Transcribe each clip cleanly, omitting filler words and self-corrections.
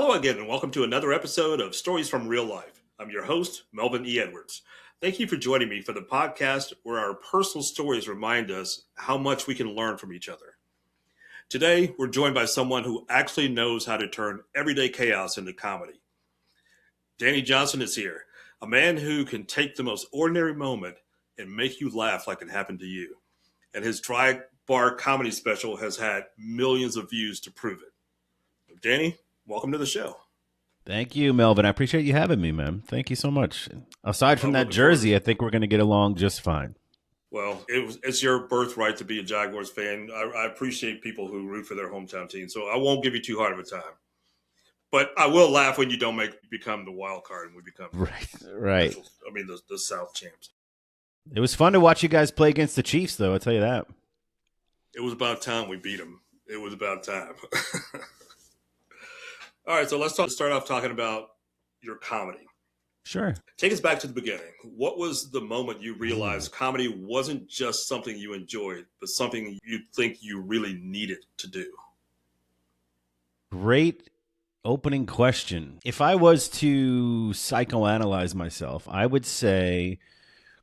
Hello again, and welcome to another episode of Stories from Real Life. I'm your host, Melvin E. Edwards. Thank you for joining me for the podcast where our personal stories remind us how much we can learn from each other. Today, we're joined by someone who actually knows how to turn everyday chaos into comedy. Danny Johnson is here, a man who can take the most ordinary moment and make you laugh like it happened to you. And his dry bar comedy special has had millions of views to prove it. Danny, welcome to the show. Thank you, Melvin. I appreciate you having me, man. Thank you so much. Aside from that jersey, I think we're going to get along just fine. Well, it's your birthright to be a Jaguars fan. I appreciate people who root for their hometown team, so I won't give you too hard of a time. But I will laugh when you don't become the wild card and we become right. The South champs. It was fun to watch you guys play against the Chiefs, though. I'll tell you that. It was about time we beat them. It was about time. All right, so let's start off talking about your comedy. Sure. Take us back to the beginning. What was the moment you realized comedy wasn't just something you enjoyed, but something you think you really needed to do? Great opening question. If I was to psychoanalyze myself, I would say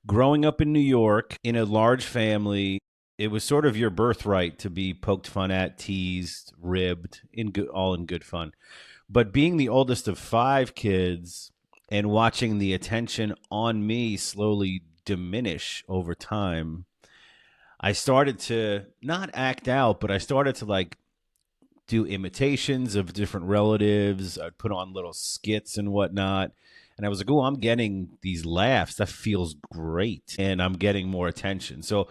growing up in New York in a large family, it was sort of your birthright to be poked fun at, teased, ribbed, all in good fun. But being the oldest of 5 kids and watching the attention on me slowly diminish over time, I started to not act out, but I started to do imitations of different relatives. I'd put on little skits and whatnot. And I was like, oh, I'm getting these laughs. That feels great. And I'm getting more attention. So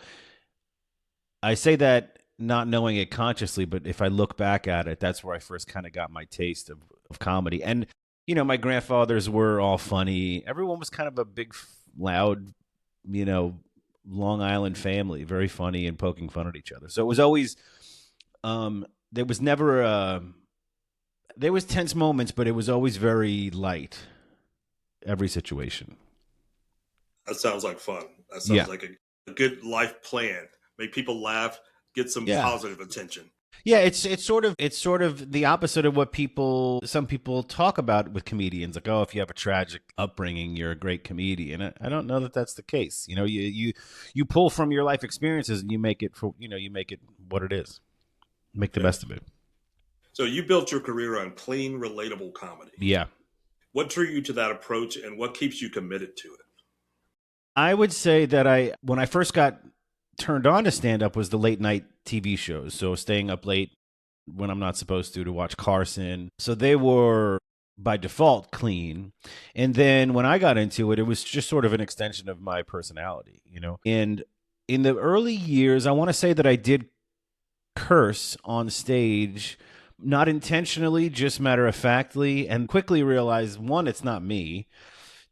I say that not knowing it consciously, but if I look back at it, that's where I first kind of got my taste of comedy. And, my grandfathers were all funny. Everyone was kind of a big, loud, Long Island family, very funny and poking fun at each other. So it was always, there was never, there was tense moments, but it was always very light, every situation. That sounds like fun. That sounds like a good life plan. Make people laugh, get some positive attention. Yeah, it's sort of the opposite of what some people talk about with comedians. Like, oh, if you have a tragic upbringing, you're a great comedian. I don't know that that's the case. You pull from your life experiences and you make it what it is. Make the best of it. So you built your career on clean, relatable comedy. Yeah. What drew you to that approach, and what keeps you committed to it? I would say that when I first got turned on to stand-up was the late night TV shows. So staying up late when I'm not supposed to watch Carson. So they were by default clean. And then when I got into it, it was just sort of an extension of my personality, And in the early years, I want to say that I did curse on stage, not intentionally, just matter-of-factly, and quickly realized, 1, it's not me.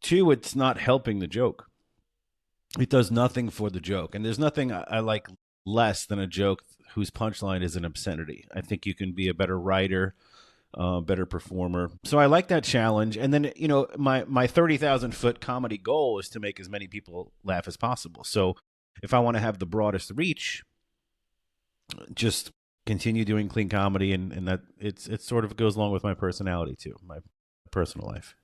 2, it's not helping the joke. It does nothing for the joke. And there's nothing I like less than a joke whose punchline is an obscenity. I think you can be a better writer, better performer. So I like that challenge. And then, my 30,000-foot comedy goal is to make as many people laugh as possible. So if I want to have the broadest reach, just continue doing clean comedy. And that it sort of goes along with my personality too, my personal life.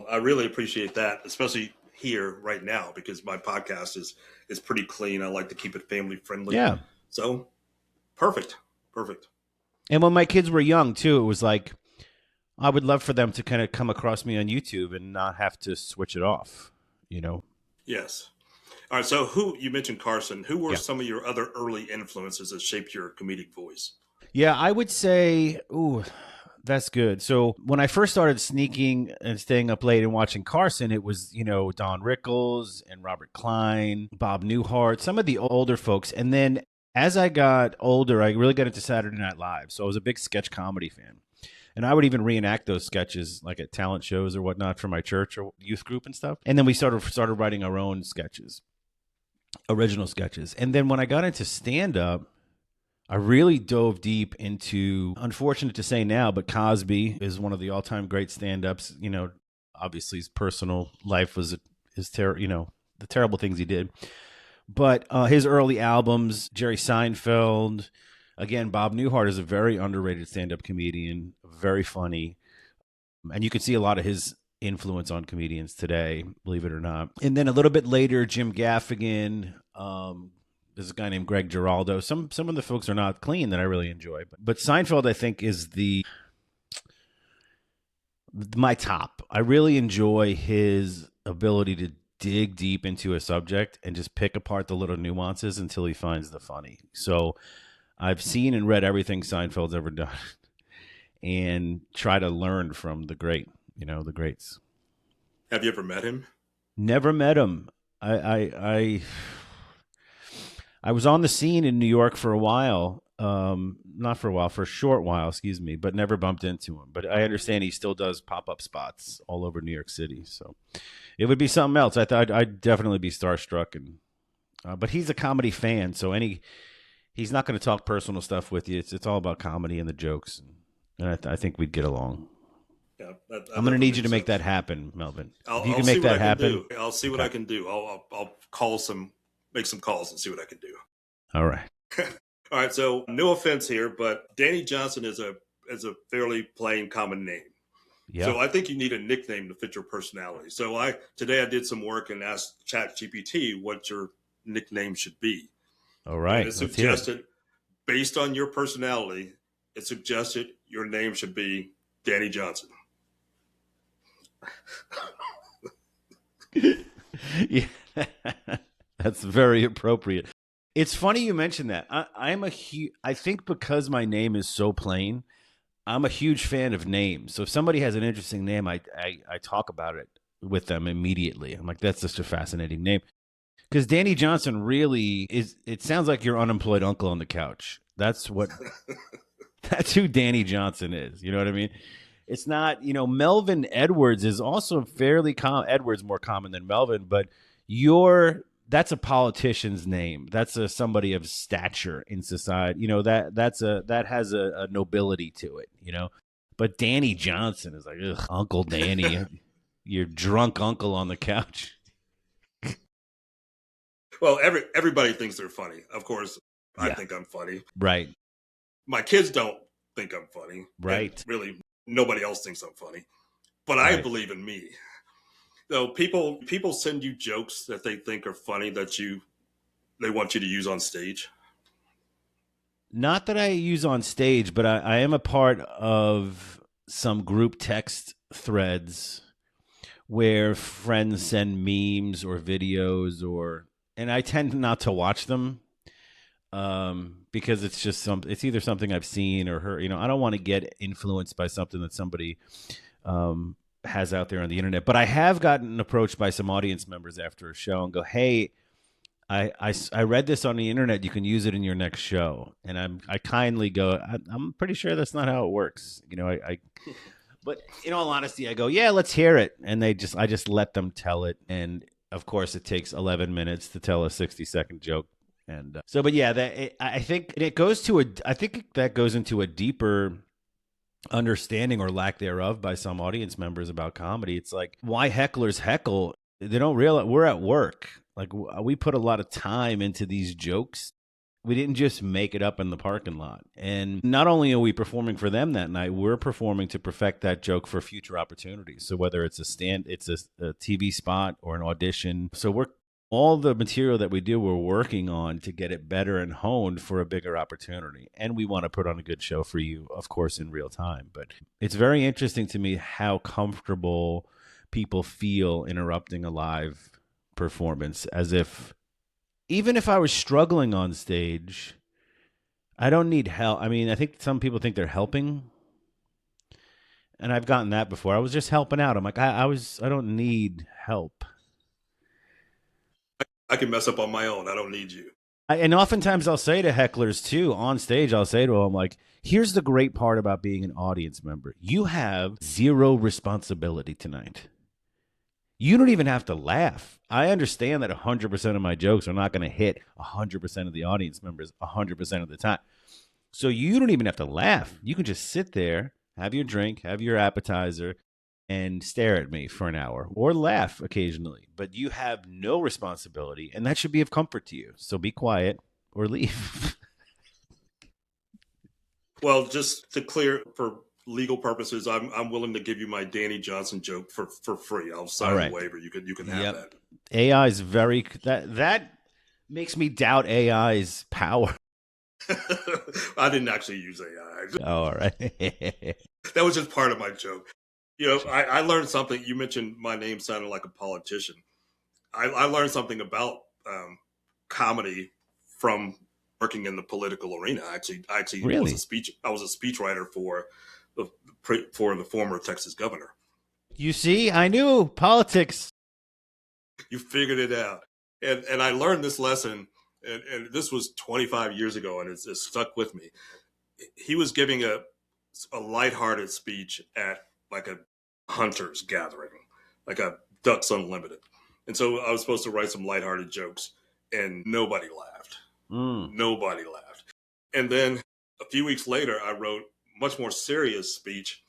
I really appreciate that, especially here right now, because my podcast is pretty clean. I like to keep it family friendly. Yeah. So perfect. And when my kids were young too, it was like, I would love for them to kind of come across me on YouTube and not have to switch it off, Yes. All right. So you mentioned Carson. Who were some of your other early influences that shaped your comedic voice? Yeah, I would say, that's good. So when I first started sneaking and staying up late and watching Carson, it was, Don Rickles and Robert Klein, Bob Newhart, some of the older folks. And then as I got older, I really got into Saturday Night Live. So I was a big sketch comedy fan. And I would even reenact those sketches like at talent shows or whatnot for my church or youth group and stuff. And then we started writing our own sketches, original sketches. And then when I got into stand-up, I really dove deep into, unfortunate to say now, but Cosby is one of the all-time great stand-ups. Obviously his personal life was the terrible things he did. But his early albums, Jerry Seinfeld, again, Bob Newhart is a very underrated stand-up comedian, very funny. And you can see a lot of his influence on comedians today, believe it or not. And then a little bit later, Jim Gaffigan. There's a guy named Greg Giraldo. Some of the folks are not clean that I really enjoy. But Seinfeld, I think, is my top. I really enjoy his ability to dig deep into a subject and just pick apart the little nuances until he finds the funny. So I've seen and read everything Seinfeld's ever done and try to learn from the greats. Have you ever met him? Never met him. I was on the scene in New York for a while. Not for a while, for a short while, excuse me, but never bumped into him. But I understand he still does pop-up spots all over New York City. So it would be something else. I thought I'd definitely be starstruck. But he's a comedy fan, so he's not going to talk personal stuff with you. It's all about comedy and the jokes, and I think we'd get along. Yeah, I'm going to need you to make that happen, Melvin. If you can I'll make see that what I happen, can do. I'll see what I can do. I'll make some calls and see what I can do. All right. All right. So no offense here, but Danny Johnson is a fairly plain common name. Yeah. So I think you need a nickname to fit your personality. So today I did some work and asked ChatGPT what your nickname should be. All right. And it suggested, based on your personality, it suggested your name should be Danny Johnson. Yeah, that's very appropriate. It's funny you mentioned that. I think because my name is so plain, I'm a huge fan of names. So if somebody has an interesting name, I talk about it with them immediately. I'm like, that's just a fascinating name. Because Danny Johnson really is. It sounds like your unemployed uncle on the couch. That's who Danny Johnson is. You know what I mean? It's not, Melvin Edwards is also fairly common. Edwards more common than Melvin, but that's a politician's name. That's somebody of stature in society. That has a nobility to it. But Danny Johnson is like, ugh, Uncle Danny, your drunk uncle on the couch. Well, everybody thinks they're funny. Of course, I think I'm funny. Right. My kids don't think I'm funny. Right. Really, nobody else thinks I'm funny. But I believe in me. So people send you jokes that they think are funny that they want you to use on stage. Not that I use on stage, but I am a part of some group text threads where friends send memes or videos and I tend not to watch them because it's just it's either something I've seen or heard. I don't want to get influenced by something that somebody has out there on the internet. But I have gotten approached by some audience members after a show and go, "Hey, I read this on the internet. You can use it in your next show." And I kindly go, "I'm pretty sure that's not how it works." But in all honesty, I go, "Yeah, let's hear it." And I just let them tell it. And of course, it takes 11 minutes to tell a 60-second joke. And but yeah, I think it goes I think that goes into a deeper understanding or lack thereof by some audience members about comedy. It's like, why hecklers heckle? They don't realize we're at work. Like, we put a lot of time into these jokes. We didn't just make it up in the parking lot. And not only are we performing for them that night, we're performing to perfect that joke for future opportunities. So whether it's a TV spot or an audition. So all the material that we do, we're working on to get it better and honed for a bigger opportunity. And we want to put on a good show for you, of course, in real time. But it's very interesting to me how comfortable people feel interrupting a live performance, as if even if I was struggling on stage, I don't need help. I mean, I think some people think they're helping. And I've gotten that before. I was just helping out. I'm like, I don't need help. I can mess up on my own. I don't need you. And oftentimes I'll say to hecklers too, on stage, I'll say to them, like, here's the great part about being an audience member. You have zero responsibility tonight. You don't even have to laugh. I understand that 100% of my jokes are not going to hit 100% of the audience members 100% of the time. So you don't even have to laugh. You can just sit there, have your drink, have your appetizer, and stare at me for an hour or laugh occasionally. But you have no responsibility, and that should be of comfort to you. So be quiet or leave. Well, just to clear for legal purposes, I'm willing to give you my Danny Johnson joke for free. I'll All sign a right. waiver. You can have Yep. that. AI is very that makes me doubt AI's power. I didn't actually use AI. Oh, all right. That was just part of my joke. I learned something. You mentioned my name sounded like a politician. I learned something about comedy from working in the political arena. I actually was Really? I was a speechwriter the for the former Texas governor. You see, I knew politics. You figured it out, and I learned this lesson, and this was 25 years ago, and it's stuck with me. He was giving a lighthearted speech at like a hunters gathering, like a Ducks Unlimited. And so I was supposed to write some lighthearted jokes, and nobody laughed. Mm. Nobody laughed. And then a few weeks later, I wrote a much more serious speech.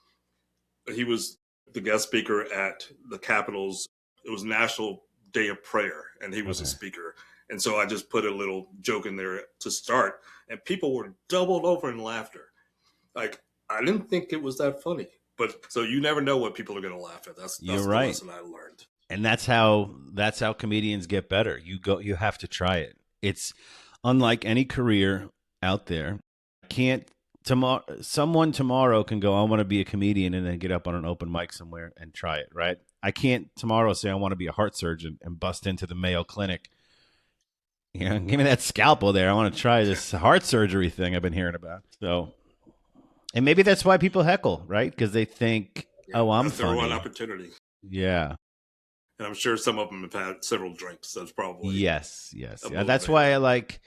He was the guest speaker at the Capitol's, it was National Day of Prayer, and he was a Okay. speaker. And so I just put a little joke in there to start, and people were doubled over in laughter. Like, I didn't think it was that funny. But so you never know what people are going to laugh at. That's You're the right. lesson I learned. And that's how comedians get better. You have to try it. It's unlike any career out there. Can't someone tomorrow can go, I want to be a comedian, and then get up on an open mic somewhere and try it, right? I can't tomorrow say I want to be a heart surgeon and bust into the Mayo Clinic. Give me that scalpel there. I want to try this heart surgery thing I've been hearing about. So, and maybe that's why people heckle, right? Because they think, oh, I'm That's their one funny. opportunity. Yeah. And I'm sure some of them have had several drinks. That's probably Yes. a Yeah, that's motivator. why I like,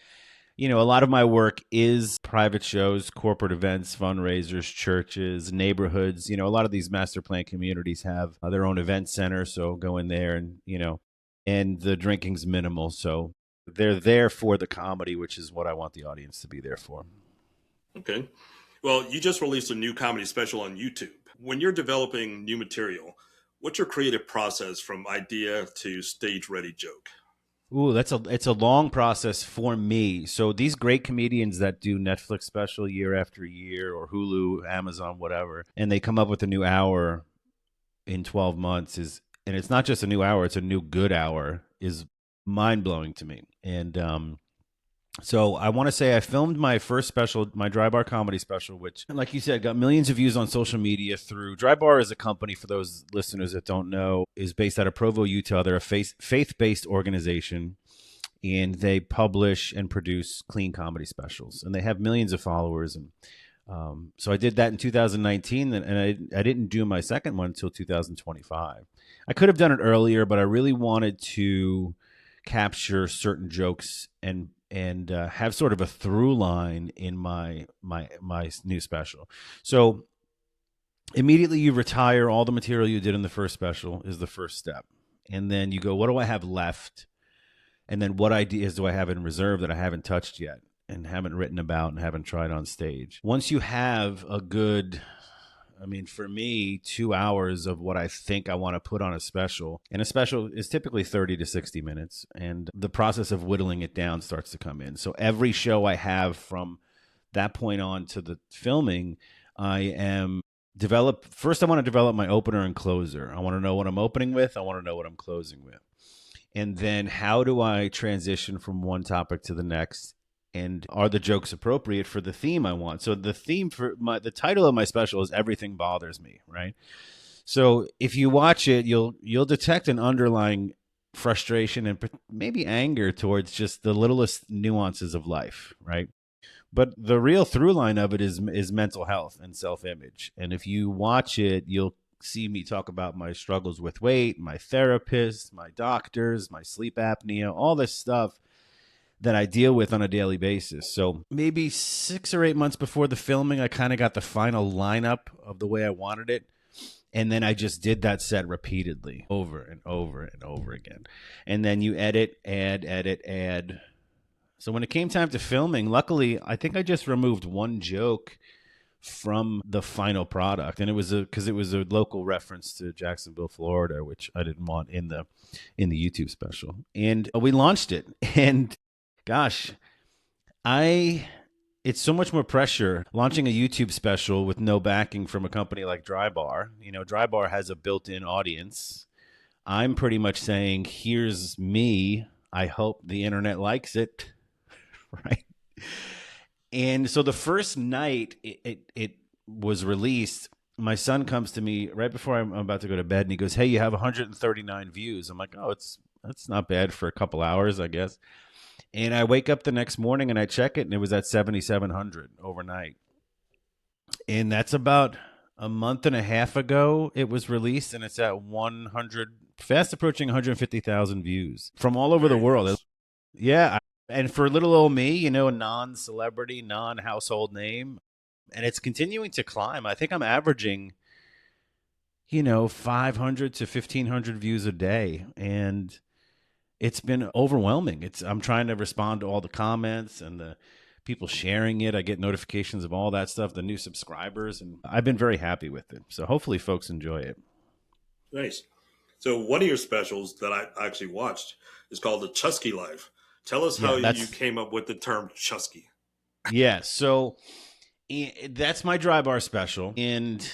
a lot of my work is private shows, corporate events, fundraisers, churches, neighborhoods. A lot of these master plan communities have their own event center. So go in there and the drinking's minimal. So they're there for the comedy, which is what I want the audience to be there for. Okay. Well, you just released a new comedy special on YouTube. When you're developing new material, what's your creative process from idea to stage ready joke? Ooh, it's a long process for me. So these great comedians that do Netflix special year after year, or Hulu, Amazon, whatever, and they come up with a new hour in 12 months and it's not just a new hour, it's a new good hour, is mind blowing to me. And so I want to say I filmed my first special, my Dry Bar comedy special, which, like you said, got millions of views on social media through Dry Bar is a company, for those listeners that don't know, is based out of Provo, Utah. They're a faith-based organization, and they publish and produce clean comedy specials, and they have millions of followers. And so I did that in 2019, and I didn't do my second one until 2025. I could have done it earlier, but I really wanted to capture certain jokes and have sort of a through line in my new special. So immediately you retire all the material you did in the first special is the first step, and then you go, what do I have left? And then what ideas do I have in reserve that I haven't touched yet and haven't written about and haven't tried on stage? Once you have a good, for me, 2 hours of what I think I want to put on a special, and a special is typically 30 to 60 minutes, and the process of whittling it down starts to come in. So every show I have from that point on to the filming, I want to develop my opener and closer. I want to know what I'm opening with. I want to know what I'm closing with. And then how do I transition from one topic to the next? And are the jokes appropriate for the theme I want? So the theme for the title of my special is Everything Bothers Me, right? So if you watch it, you'll detect an underlying frustration and maybe anger towards just the littlest nuances of life, right? But the real through line of it is mental health and self-image. And if you watch it, you'll see me talk about my struggles with weight, my therapist, my doctors, my sleep apnea, all this stuff that I deal with on a daily basis. So maybe 6 or 8 months before the filming, I kind of got the final lineup of the way I wanted it. And then I just did that set repeatedly over and over and over again. And then you edit, add. So when it came time to filming, luckily, I think I just removed one joke from the final product, and it was because it was a local reference to Jacksonville, Florida, which I didn't want in the YouTube special. And we launched it, and gosh, I it's so much more pressure launching a YouTube special with no backing from a company like Drybar. Drybar has a built-in audience. I'm pretty much saying, here's me. I hope the internet likes it, right? And so the first night it was released, my son comes to me right before I'm about to go to bed, and he goes, "Hey, you have 139 views." I'm like, "Oh, that's not bad for a couple hours, I guess." And I wake up the next morning and I check it, and it was at 7,700 overnight. And that's about a month and a half ago it was released, and it's at 100, fast approaching 150,000 views from all over the Very world. nice. Yeah. And for little old me, a non celebrity, non household name, and it's continuing to climb. I think I'm averaging, 500 to 1,500 views a day. And it's been overwhelming. I'm trying to respond to all the comments and the people sharing it. I get notifications of all that stuff, the new subscribers, and I've been very happy with it. So hopefully folks enjoy it. Nice. So one of your specials that I actually watched is called the Chusky Life. Tell us how Yeah, you came up with the term Chusky. yeah. So that's my dry bar special, and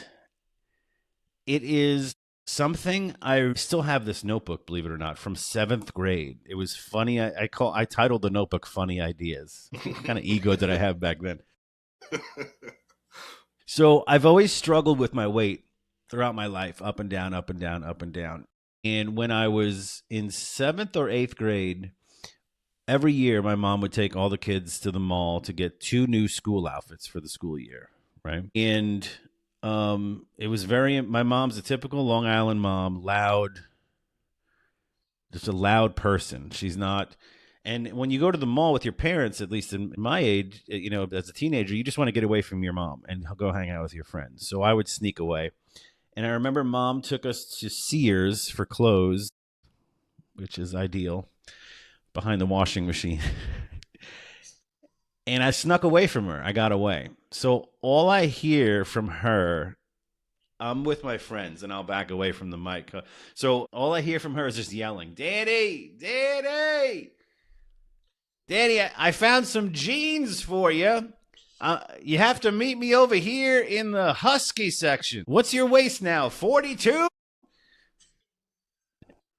it is something. I still have this notebook, believe it or not, from 7th grade. It was funny. I titled the notebook "Funny Ideas." What kind of ego did I have back then? So I've always struggled with my weight throughout my life, up and down, up and down, up and down. And when I was in 7th or 8th grade, every year my mom would take all the kids to the mall to get 2 new school outfits for the school year, right? And it was my mom's a typical Long Island mom, loud, just a loud person. She's not. And when you go to the mall with your parents, at least in my age, as a teenager, you just want to get away from your mom and go hang out with your friends. So I would sneak away. And I remember mom took us to Sears for clothes, which is ideal, behind the washing machine. And I snuck away from her. I got away. So all I hear from her, I'm with my friends and I'll back away from the mic. So all I hear from her is just yelling, "Daddy, Daddy, Daddy, I found some jeans for you. You have to meet me over here in the husky section. What's your waist now, 42?"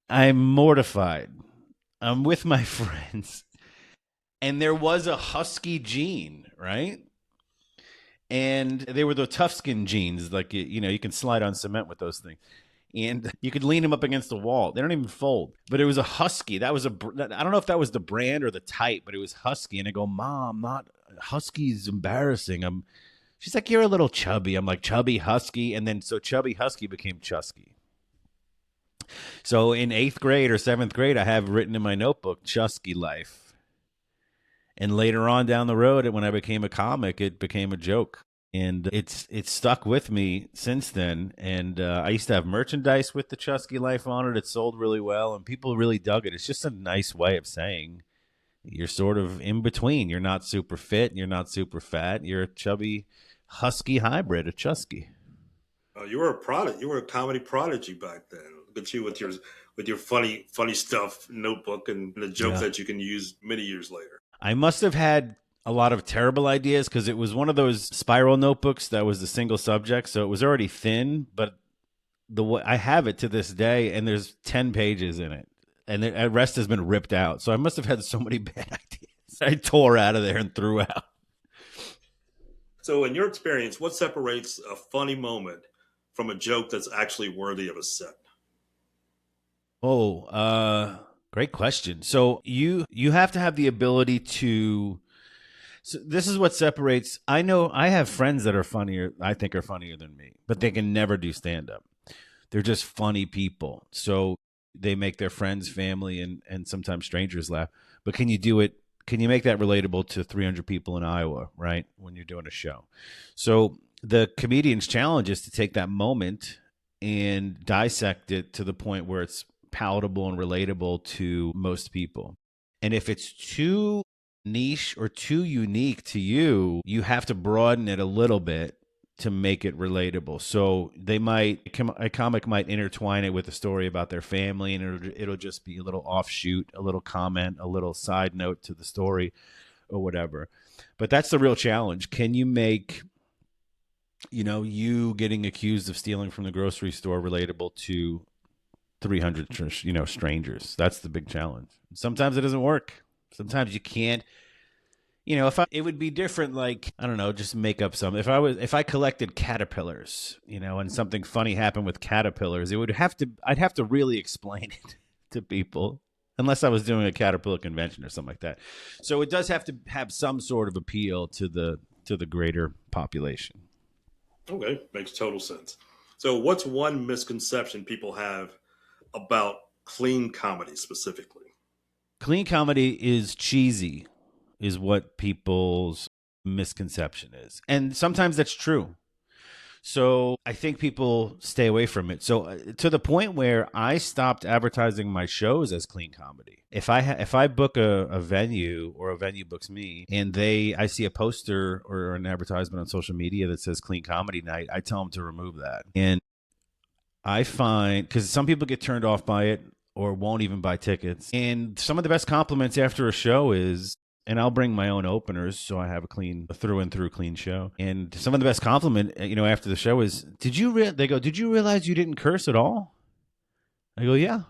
I'm mortified. I'm with my friends. And there was a husky jean, right? And they were the tough skin jeans, like you can slide on cement with those things, and you could lean them up against the wall. They don't even fold. But it was a husky. I don't know if that was the brand or the type, but it was husky. And I go, "Mom, not husky's embarrassing." She's like, "You're a little chubby." I'm like, "Chubby husky," and then so chubby husky became Chusky. So in 8th grade or 7th grade, I have written in my notebook Chusky Life. And later on down the road, when I became a comic, it became a joke. And it's stuck with me since then. And I used to have merchandise with the Chusky Life on it. It sold really well, and people really dug it. It's just a nice way of saying you're sort of in between. You're not super fit, and you're not super fat. You're a chubby husky hybrid, a Chusky. Oh, you were a product. You were a comedy prodigy back then. Look at you with your funny stuff notebook and the jokes that you can use many years later. I must have had a lot of terrible ideas because it was one of those spiral notebooks that was the single subject, so it was already thin. But I have it to this day, and there's 10 pages in it, and the rest has been ripped out. So I must have had so many bad ideas I tore out of there and threw out. So, in your experience, what separates a funny moment from a joke that's actually worthy of a set? Great question. So you have to have the ability to. So this is what separates. I know I have friends that are funnier. I think are funnier than me, but they can never do stand up. They're just funny people. So they make their friends, family, and sometimes strangers laugh. But can you do it? Can you make that relatable to 300 people in Iowa, right? When you're doing a show. So the comedian's challenge is to take that moment and dissect it to the point where it's palatable and relatable to most people. And if it's too niche or too unique to you, you have to broaden it a little bit to make it relatable. So a comic might intertwine it with a story about their family, and it'll just be a little offshoot, a little comment, a little side note to the story or whatever. But that's the real challenge. Can you make, you getting accused of stealing from the grocery store relatable to 300, strangers? That's the big challenge. Sometimes it doesn't work. Sometimes you can't. It would be different, like, I don't know, just make up some. If I collected caterpillars, and something funny happened with caterpillars, I'd have to really explain it to people, unless I was doing a caterpillar convention or something like that. So it does have to have some sort of appeal to the greater population. Okay, makes total sense. So, what's one misconception people have about clean comedy specifically? Clean comedy is cheesy, is what people's misconception is. And sometimes that's true. So I think people stay away from it. So to the point where I stopped advertising my shows as clean comedy. If I book a venue, or a venue books me, and I see a poster or an advertisement on social media that says clean comedy night, I tell them to remove that. And I find, because some people get turned off by it or won't even buy tickets. And some of the best compliments after a show is, and I'll bring my own openers, so I have a through and through clean show. And some of the best compliment, after the show is, they go, did you realize you didn't curse at all? I go, yeah.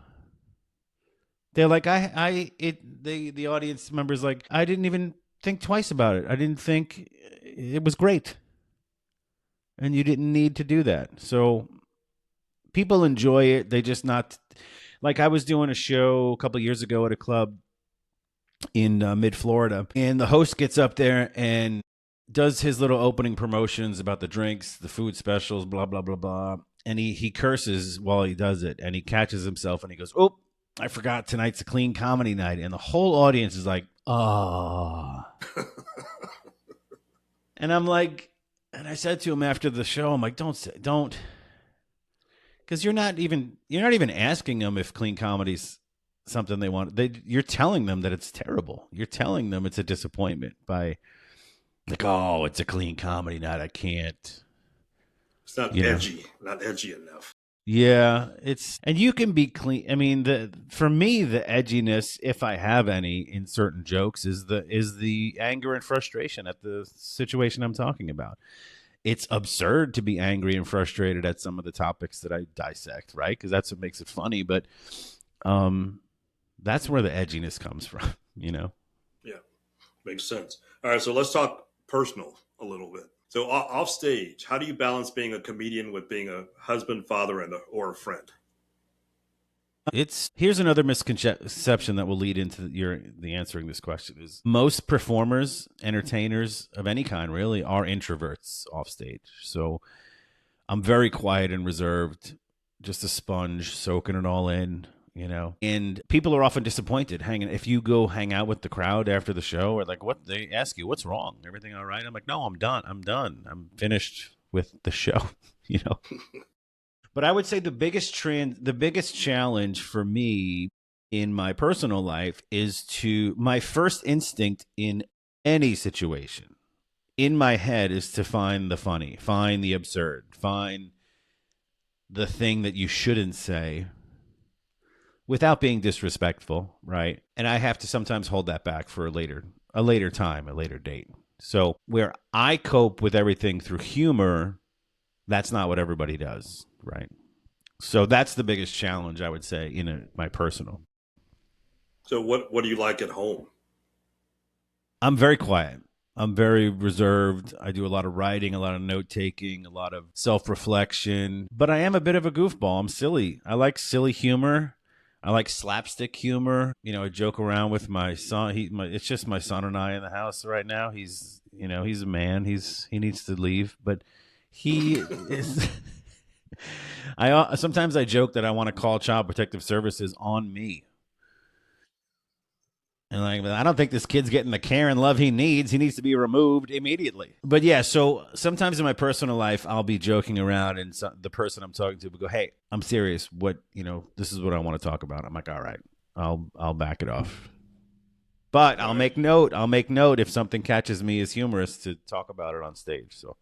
They're like, the audience members, like, I didn't even think twice about it. I didn't think, it was great. And you didn't need to do that. So people enjoy it. They just not, like, I was doing a show a couple of years ago at a club in mid Florida, and the host gets up there and does his little opening promotions about the drinks, the food specials, blah blah blah blah, and he curses while he does it, and he catches himself and he goes, "Oh, I forgot tonight's a clean comedy night," and the whole audience is like, "Oh," and I'm like, and I said to him after the show, I'm like, don't, because you're not even asking them if clean comedy's something they want. You're telling them that it's terrible. You're telling them it's a disappointment by, like, oh, it's a clean comedy night. I can't. It's not edgy, not edgy enough. Yeah, and you can be clean. I mean, for me, the edginess, if I have any, in certain jokes, is the anger and frustration at the situation I'm talking about. It's absurd to be angry and frustrated at some of the topics that I dissect, right? Because that's what makes it funny. But that's where the edginess comes from, Yeah, makes sense. All right, so let's talk personal a little bit. So off stage, how do you balance being a comedian with being a husband, father, or a friend? Here's another misconception that will lead into the answering this question is, most performers, entertainers of any kind, really, are introverts off stage. So I'm very quiet and reserved, just a sponge, soaking it all in. And people are often disappointed if you go hang out with the crowd after the show, or like, what, they ask you, what's wrong? Everything all right? I'm like, no, I'm done. I'm finished with the show, But I would say the biggest challenge for me in my personal life is my first instinct in any situation in my head is to find the funny, find the absurd, find the thing that you shouldn't say, without being disrespectful, right? And I have to sometimes hold that back for a later time, a later date. So where I cope with everything through humor, that's not what everybody does, right? So that's the biggest challenge, I would say, in my personal. So what do you like at home? I'm very quiet. I'm very reserved. I do a lot of writing, a lot of note taking, a lot of self-reflection. But I am a bit of a goofball. I'm silly. I like silly humor. I like slapstick humor. I joke around with my son. It's just my son and I in the house right now. He's a man. He needs to leave, but he is. Sometimes I joke that I want to call Child Protective Services on me. And like, I don't think this kid's getting the care and love he needs. He needs to be removed immediately. But yeah, so sometimes in my personal life, I'll be joking around, and the person I'm talking to will go, "Hey, I'm serious. This is what I want to talk about." I'm like, "All right, I'll back it off." But I'll make note if something catches me as humorous to talk about it on stage. So,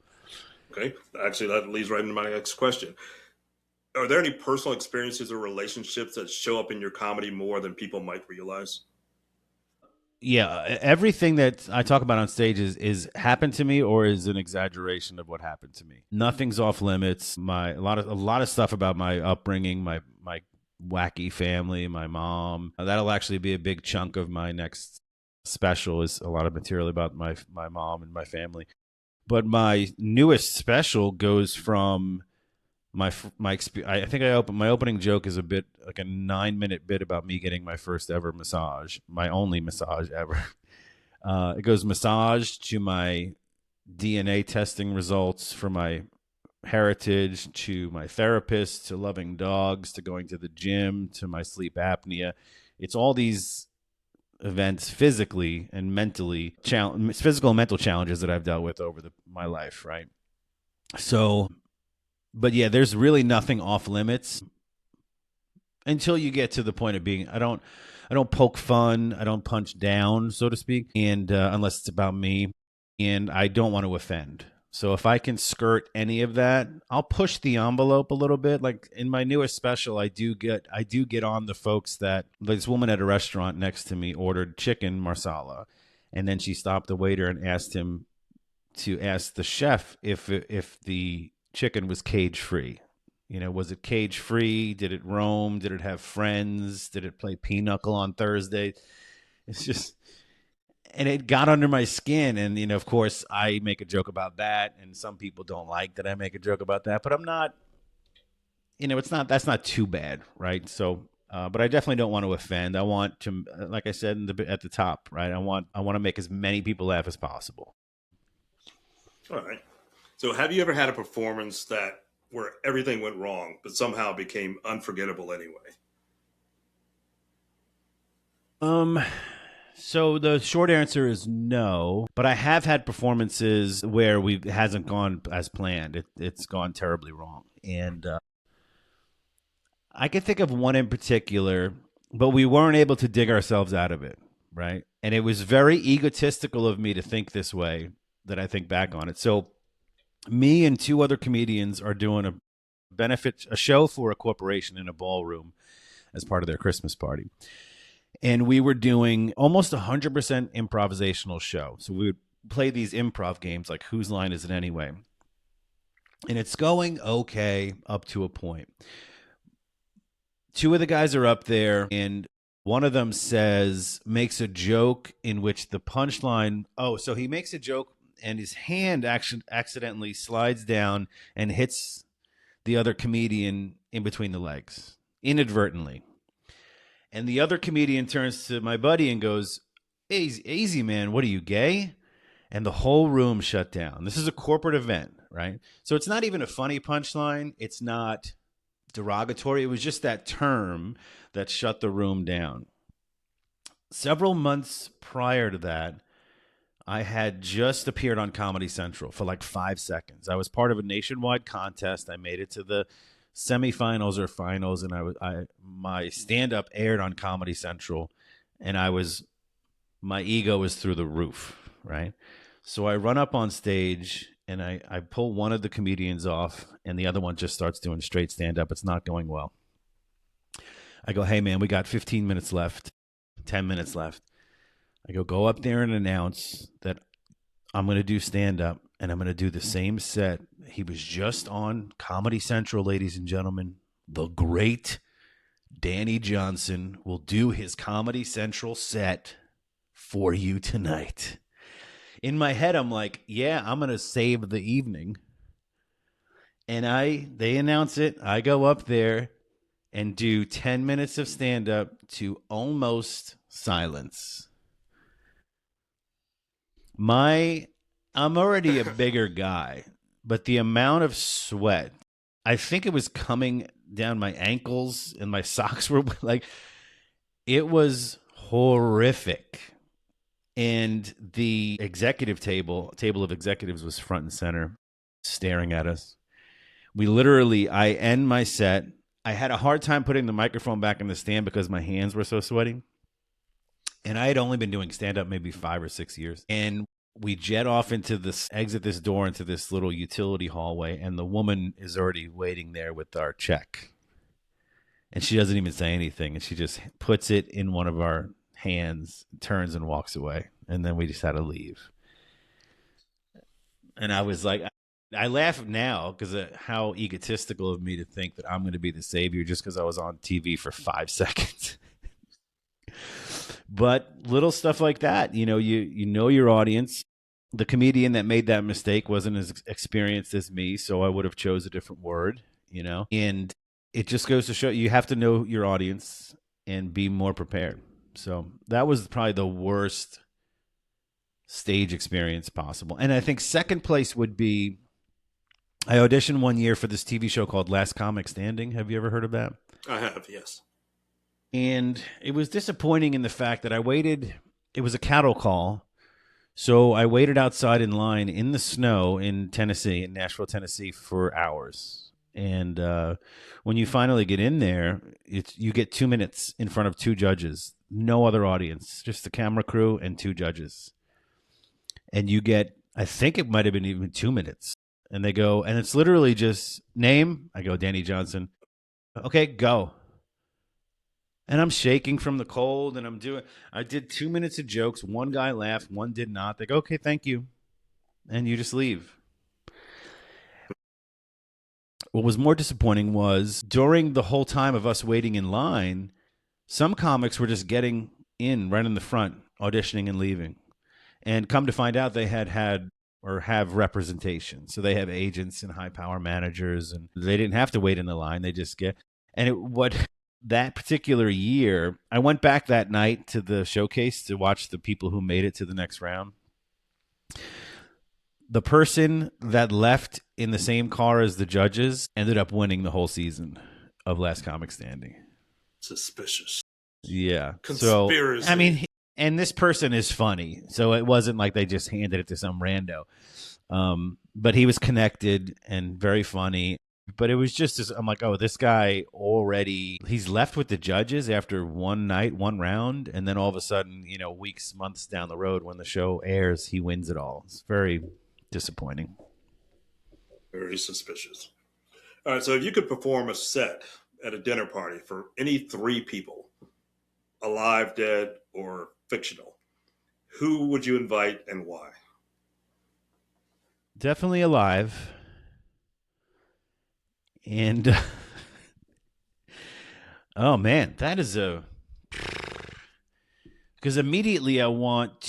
okay, actually, that leads right into my next question. Are there any personal experiences or relationships that show up in your comedy more than people might realize? Yeah, everything that I talk about on stage is happened to me or is an exaggeration of what happened to me. Nothing's off limits. A lot of stuff about my upbringing, my wacky family, my mom. That'll actually be a big chunk of my next special. Is a lot of material about my mom and my family. But my newest special goes from my experience. I think my opening joke is a bit like a 9-minute bit about me getting my first ever massage, my only massage ever. It goes massage to my DNA testing results for my heritage to my therapist to loving dogs to going to the gym to my sleep apnea. It's all these events physically and mentally, physical and mental challenges that I've dealt with over my life, right? So, but yeah, there's really nothing off limits until you get to the point of being. I don't poke fun. I don't punch down, so to speak, and unless it's about me, and I don't want to offend. So if I can skirt any of that, I'll push the envelope a little bit. Like in my newest special, I do get on the folks that, like, this woman at a restaurant next to me ordered chicken marsala, and then she stopped the waiter and asked him to ask the chef if the chicken was cage free. Was it cage free? Did it roam? Did it have friends? Did it play pinochle on Thursday? It's just, and it got under my skin. And, of course, I make a joke about that. And some people don't like that I make a joke about that. But I'm not, that's not too bad. Right. So, but I definitely don't want to offend. I want to, like I said at the top, right? I want to make as many people laugh as possible. All right. So have you ever had a performance that where everything went wrong, but somehow became unforgettable anyway? So the short answer is no, but I have had performances where it hasn't gone as planned. It's gone terribly wrong. And I can think of one in particular, but we weren't able to dig ourselves out of it, right? And it was very egotistical of me to think this way that I think back on it. So me and two other comedians are doing a show for a corporation in a ballroom as part of their Christmas party. And we were doing almost 100% improvisational show. So we would play these improv games like Whose Line Is It Anyway? And it's going okay up to a point. Two of the guys are up there and one of them makes a joke in which the punchline, so he makes a joke and his hand accidentally slides down and hits the other comedian in between the legs, inadvertently. And the other comedian turns to my buddy and goes, easy, man, what are you, gay? And the whole room shut down. This is a corporate event, right? So it's not even a funny punchline. It's not derogatory. It was just that term that shut the room down. Several months prior to that, I had just appeared on Comedy Central for like 5 seconds. I was part of a nationwide contest. I made it to the semifinals or finals, and my stand-up aired on Comedy Central, and my ego was through the roof, right? So I run up on stage, and I pull one of the comedians off, and the other one just starts doing straight stand-up. It's not going well. I go, hey, man, we got 15 minutes left, 10 minutes left. I go up there and announce that I'm going to do stand-up, and I'm going to do the same set. He was just on Comedy Central, ladies and gentlemen. The great Danny Johnson will do his Comedy Central set for you tonight. In my head, I'm like, yeah, I'm going to save the evening. And they announce it. I go up there and do 10 minutes of stand-up to almost silence. I'm already a bigger guy, but the amount of sweat, I think it was coming down my ankles and my socks were like, it was horrific. And the executive table of executives was front and center, staring at us. I end my set. I had a hard time putting the microphone back in the stand because my hands were so sweaty. And I had only been doing stand-up maybe 5 or 6 years. And we jet off exit this door into this little utility hallway, and the woman is already waiting there with our check. And she doesn't even say anything, and she just puts it in one of our hands, turns and walks away. And then we just had to leave. And I was like, I laugh now because of how egotistical of me to think that I'm going to be the savior just because I was on TV for 5 seconds. But little stuff like that, you know your audience. The comedian that made that mistake wasn't as experienced as me, so I would have chose a different word, And it just goes to show you have to know your audience and be more prepared. So that was probably the worst stage experience possible. And I think second place would be I auditioned one year for this TV show called Last Comic Standing. Have you ever heard of that? I have, yes. And it was disappointing in the fact that I waited. It was a cattle call. So I waited outside in line in the snow in Tennessee, in Nashville, Tennessee, for hours. And when you finally get in there, you get 2 minutes in front of two judges, no other audience, just the camera crew and two judges. And you get, I think it might have been even 2 minutes. And they go, and it's literally just name. I go, Danny Johnson. Okay, go. And I'm shaking from the cold, and I did 2 minutes of jokes. One guy laughed, one did not. They go, okay, thank you. And you just leave. What was more disappointing was during the whole time of us waiting in line, some comics were just getting in right in the front, auditioning and leaving. And come to find out they had or have representation. So they have agents and high power managers, and they didn't have to wait in the line. They just get, that particular year, I went back that night to the showcase to watch the people who made it to the next round. The person that left in the same car as the judges ended up winning the whole season of Last Comic Standing. Suspicious. Yeah. Conspiracy. So, I mean, and this person is funny. So it wasn't like they just handed it to some rando. But he was connected and very funny. But it was just I'm like, oh, this guy he's left with the judges after one night, one round. And then all of a sudden, weeks, months down the road when the show airs, he wins it all. It's very disappointing. Very suspicious. All right. So if you could perform a set at a dinner party for any three people, alive, dead, or fictional, who would you invite and why? Definitely alive. And oh man, that is because immediately I want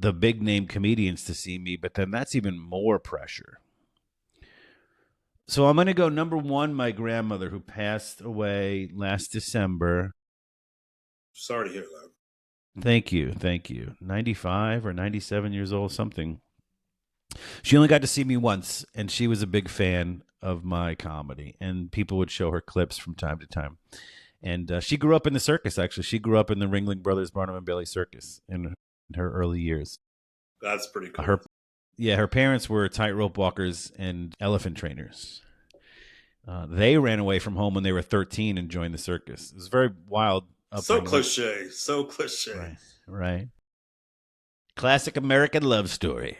the big name comedians to see me, but then that's even more pressure. So I'm going to go number one, my grandmother who passed away last December. Sorry to hear that. Thank you. 95 or 97 years old, something. She only got to see me once, and she was a big fan of my comedy, and people would show her clips from time to time. And she grew up in the circus, actually. She grew up in the Ringling Brothers Barnum and Bailey Circus in her early years. That's pretty cool. Her parents were tightrope walkers and elephant trainers. They ran away from home when they were 13 and joined the circus. It was very wild. So cliche. Right. Classic American love story.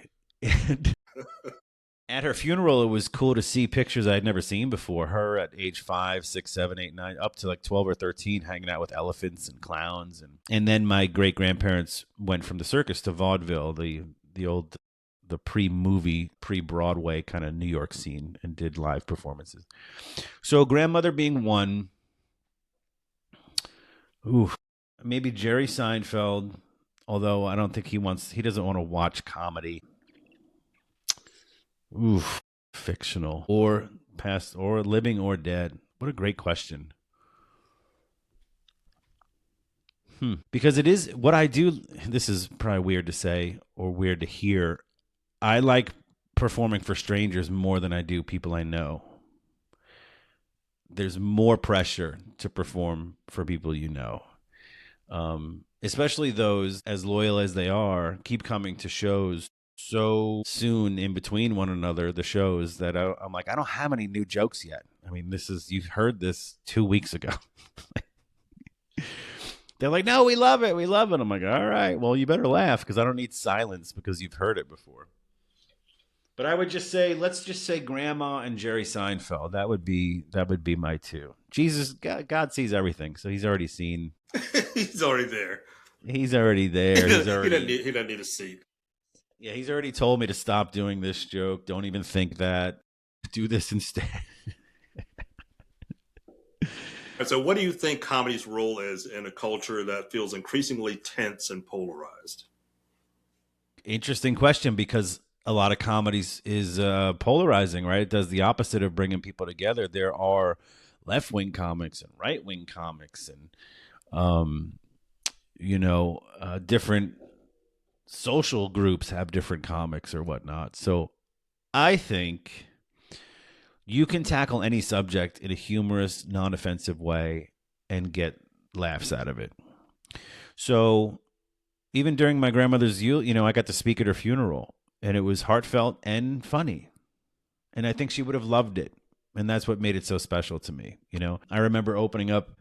At her funeral, it was cool to see pictures I had never seen before. Her at age 5, 6, 7, 8, 9, up to like 12 or 13, hanging out with elephants and clowns. And then my great-grandparents went from the circus to vaudeville, the pre-movie, pre-Broadway kind of New York scene, and did live performances. So grandmother being one. Ooh, maybe Jerry Seinfeld, although I don't think he doesn't want to watch comedy. Oof, fictional or past or living or dead. What a great question. Because it is what I do. This is probably weird to say or weird to hear. I like performing for strangers more than I do people I know. There's more pressure to perform for people you know. Especially those, as loyal as they are, keep coming to shows so soon in between one another, the shows, that I'm like, I don't have any new jokes yet. I mean, you've heard this 2 weeks ago. They're like, no, we love it. I'm like, all right, well, you better laugh because I don't need silence because you've heard it before. But I would just say, let's just say Grandma and Jerry Seinfeld. That would be my two. Jesus, God sees everything, so he's already seen. He's already there. He's already there. He doesn't need a seat. Yeah, he's already told me to stop doing this joke. Don't even think that. Do this instead. And so, what do you think comedy's role is in a culture that feels increasingly tense and polarized? Interesting question, because a lot of comedies is polarizing, right? It does the opposite of bringing people together. There are left wing comics and right wing comics, and different social groups have different comics or whatnot. So I think you can tackle any subject in a humorous, non-offensive way and get laughs out of it. So even during my grandmother's I got to speak at her funeral, and it was heartfelt and funny. And I think she would have loved it. And that's what made it so special to me. I remember opening up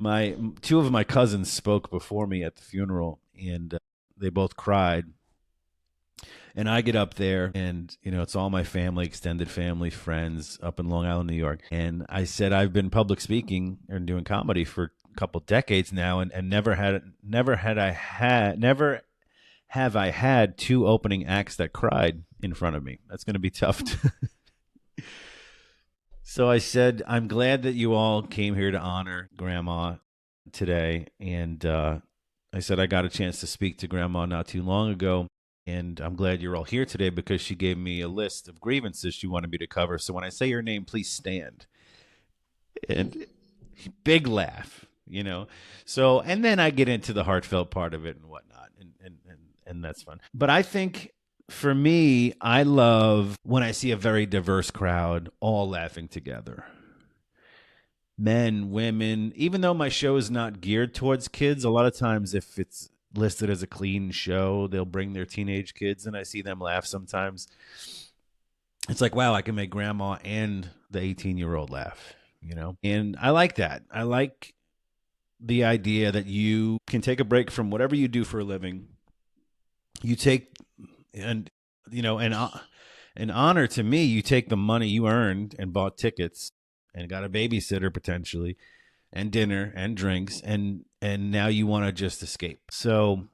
two of my cousins spoke before me at the funeral, and they both cried. And I get up there, and it's all my family, extended family, friends up in Long Island, New York. And I said I've been public speaking and doing comedy for a couple decades now, and never have I had two opening acts that cried in front of me. That's going to be tough. So I said, I'm glad that you all came here to honor Grandma today. And I said I got a chance to speak to Grandma not too long ago. And I'm glad you're all here today because she gave me a list of grievances she wanted me to cover. So when I say your name, please stand. And big laugh, So, and then I get into the heartfelt part of it and whatnot. And that's fun. But I think for me, I love when I see a very diverse crowd all laughing together. Men, women, even though my show is not geared towards kids, a lot of times if it's listed as a clean show, they'll bring their teenage kids, and I see them laugh sometimes. It's like, wow, I can make grandma and the 18-year-old laugh, And I like that. I like the idea that you can take a break from whatever you do for a living. You take, and an honor to me, you take the money you earned and bought tickets and got a babysitter potentially and dinner and drinks, and now you want to just escape. So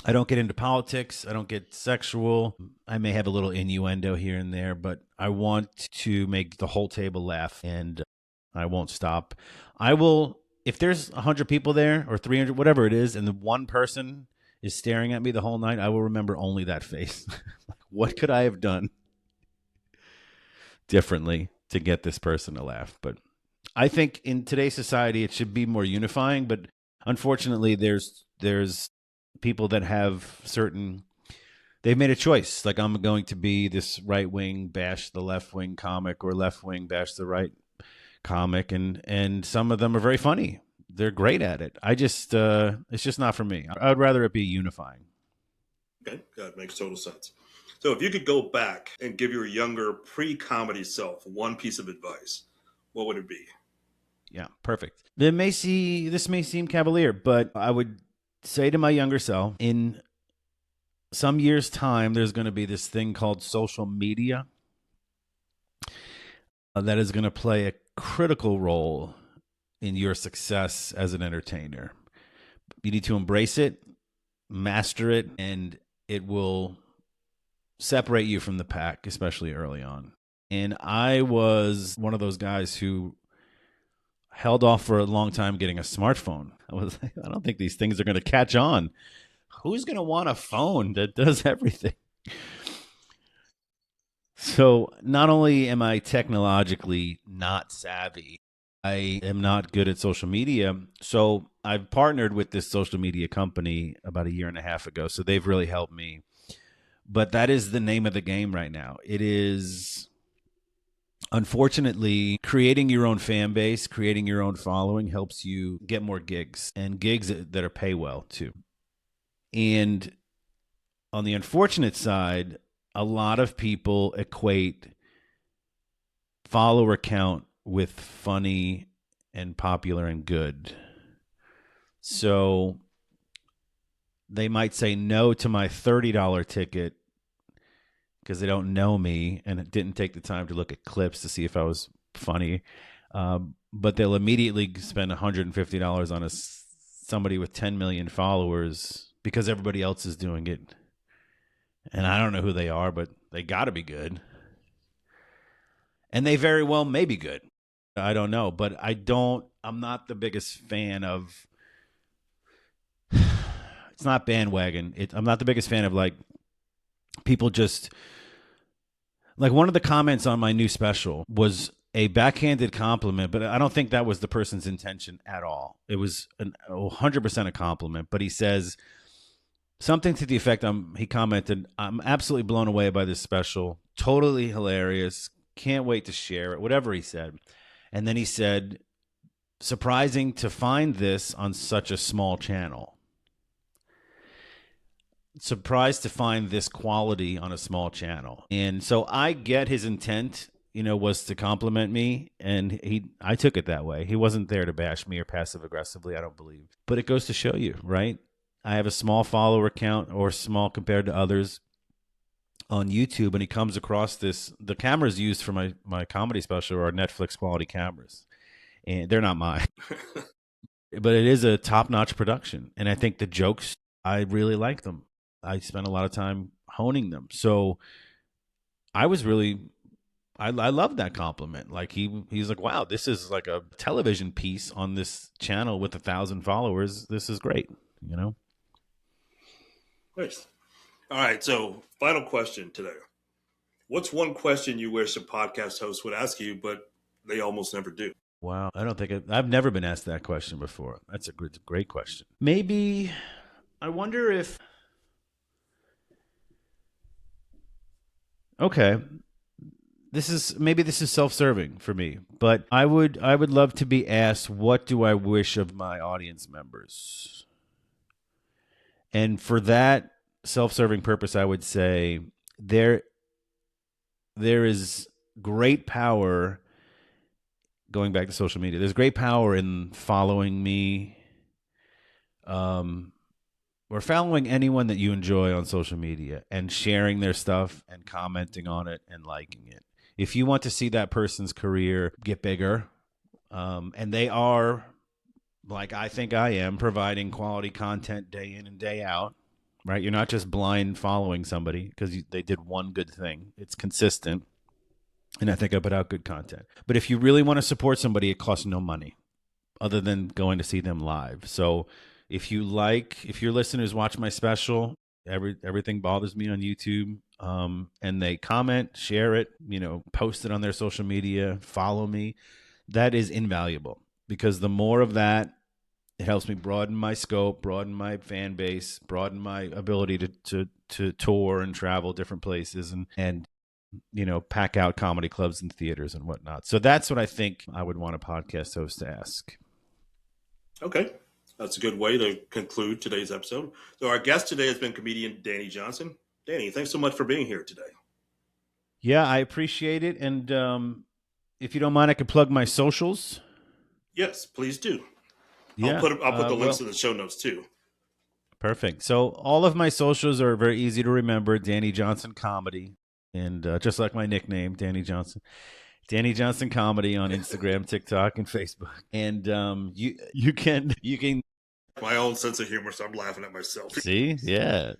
I don't get into politics. I don't get sexual. I may have a little innuendo here and there, but I want to make the whole table laugh, and I won't stop. I will, if there's 100 people there or 300, whatever it is, and the one person is staring at me the whole night, I will remember only that face. What could I have done differently to get this person to laugh? But I think in today's society, it should be more unifying. But unfortunately, there's people that have they've made a choice. Like, I'm going to be this right wing bash the left wing comic, or left wing bash the right comic, and some of them are very funny. They're great at it. It's just not for me. I would rather it be unifying. Okay, that makes total sense. So if you could go back and give your younger pre-comedy self one piece of advice, what would it be? Yeah, perfect. This may seem cavalier, but I would say to my younger self, in some years' time, there's going to be this thing called social media that is going to play a critical role in your success as an entertainer. You need to embrace it, master it, and it will separate you from the pack, especially early on. And I was one of those guys who held off for a long time getting a smartphone. I was like, I don't think these things are going to catch on. Who's going to want a phone that does everything? So not only am I technologically not savvy, I am not good at social media. So I've partnered with this social media company about 1.5 years ago. So they've really helped me. But that is the name of the game right now. It is, unfortunately, creating your own fan base, creating your own following helps you get more gigs, and gigs that are pay well too. And on the unfortunate side, a lot of people equate follower count with funny and popular and good. So they might say no to my $30 ticket because they don't know me and it didn't take the time to look at clips to see if I was funny. But they'll immediately spend $150 on somebody with 10 million followers because everybody else is doing it. And I don't know who they are, but they got to be good. And they very well may be good. I don't know, but I'm not the biggest fan of, it's not bandwagon. I'm not the biggest fan of like people just, like one of the comments on my new special was a backhanded compliment, but I don't think that was the person's intention at all. It was 100% a compliment, but he says something to the effect, he commented, "I'm absolutely blown away by this special. Totally hilarious. Can't wait to share it," whatever he said. And then he said, "Surprising to find this on such a small channel." Surprised to find this quality on a small channel. And so I get his intent, was to compliment me, and I took it that way. He wasn't there to bash me or passive aggressively, I don't believe. But it goes to show you, right? I have a small follower count, or small compared to others, on YouTube, and he comes across this. The cameras used for my comedy special are Netflix quality cameras, and they're not mine. But it is a top-notch production, and I think the jokes, I really like them. I spent a lot of time honing them. So I love that compliment. Like he's like, "Wow, this is like a television piece on this channel with 1,000 followers. This is great." Nice. All right. So final question today. What's one question you wish a podcast host would ask you, but they almost never do? Wow. I don't think I've never been asked that question before. That's a great question. Maybe I wonder if, okay, this is self-serving for me, but I would love to be asked, what do I wish of my audience members? And for that self-serving purpose, I would say there is great power, going back to social media. There's great power in following me, or following anyone that you enjoy on social media and sharing their stuff and commenting on it and liking it. If you want to see that person's career get bigger, and they are, like I think I am, providing quality content day in and day out, right? You're not just blind following somebody because they did one good thing. It's consistent. And I think I put out good content. But if you really want to support somebody, it costs no money other than going to see them live. So if your listeners watch my special, everything bothers me on YouTube, and they comment, share it, post it on their social media, follow me, that is invaluable, because the more of that, it helps me broaden my scope, broaden my fan base, broaden my ability to tour and travel different places and pack out comedy clubs and theaters and whatnot. So that's what I think I would want a podcast host to ask. Okay. That's a good way to conclude today's episode. So our guest today has been comedian Danny Johnson. Danny, thanks so much for being here today. Yeah, I appreciate it. And if you don't mind, I could plug my socials. Yes, please do. Yeah, I'll put the links in the show notes too. Perfect. So all of my socials are very easy to remember. Danny Johnson Comedy. And just like my nickname, Danny Johnson. Danny Johnson Comedy on Instagram, TikTok, and Facebook. And you can my own sense of humor, so I'm laughing at myself. See? Yeah.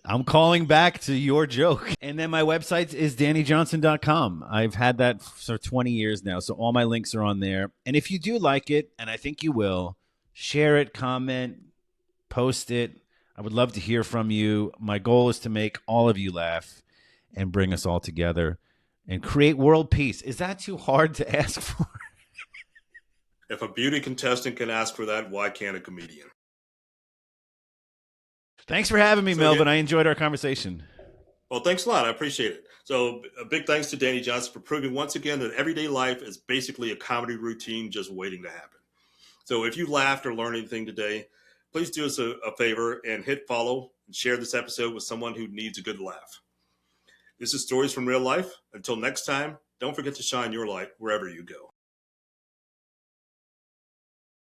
I'm calling back to your joke. And then my website is DannyJohnson.com. I've had that for 20 years now, so all my links are on there. And if you do like it, and I think you will, share it, comment, post it. I would love to hear from you. My goal is to make all of you laugh and bring us all together and create world peace. Is that too hard to ask for? If a beauty contestant can ask for that, why can't a comedian? Thanks for having me, Melvin. I enjoyed our conversation. Well, thanks a lot. I appreciate it. So a big thanks to Danny Johnson for proving once again that everyday life is basically a comedy routine just waiting to happen. So if you laughed or learned anything today, please do us a favor and hit follow and share this episode with someone who needs a good laugh. This is Stories from Real Life. Until next time, don't forget to shine your light wherever you go.